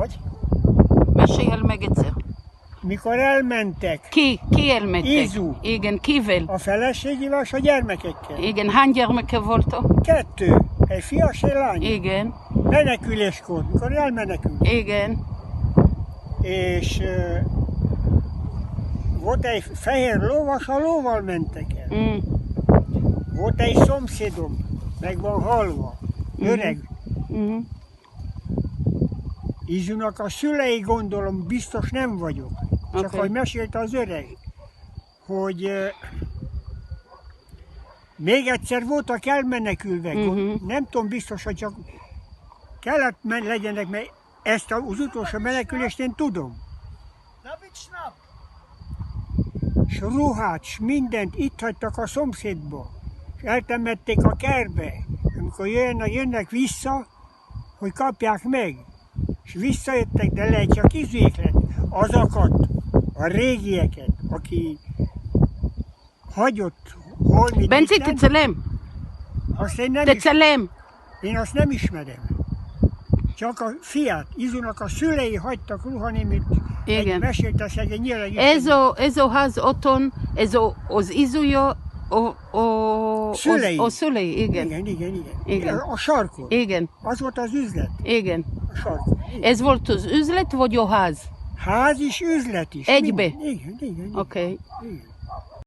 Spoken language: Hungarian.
Hogy? Mesélj el meg egyszer. Mikor elmentek Ki elmentek? Izu. Igen, kivel? a feleségével és a gyermekekkel. Igen, hány gyermeke voltak? 2, egy fia és egy lány. Igen, Meneküléskor, mikor elmenekült. igen. És volt egy fehér lovas, a lóval mentek el. Mm. Volt egy szomszédom, meg van halva, öreg. Mhm. Izunak a szülei, gondolom, biztos nem vagyok. Csak Oké. hogy mesélte az öreg, hogy még egyszer voltak elmenekülve. Nem tudom biztos, hogy csak kellett legyenek, mert ezt az utolsó menekülést én tudom. S ruhát, s mindent itt hagytak a szomszédba. És eltemették a kertbe. Amikor jönnek vissza, hogy kapják meg. És visszajöttek, de lehet csak izék lett. Azokat, a régieket, aki hagyott holmit. Benci, תצלם. Azt én nem, תצלם. én azt nem ismerem. Csak a fiát, Izunak a szülei hagytak ruhanémit. Igen. Mesélte szegény nyilván. איזו ház otthon, איזו az izuja, Szülei. o szülei, igen. Igen. Igen. A sarkon. Igen, Az volt az üzlet. igen. A sarkon. Ez volt az üzlet vagy a ház? Ház is, üzlet is. Egybe? Igen. Oké. Igen.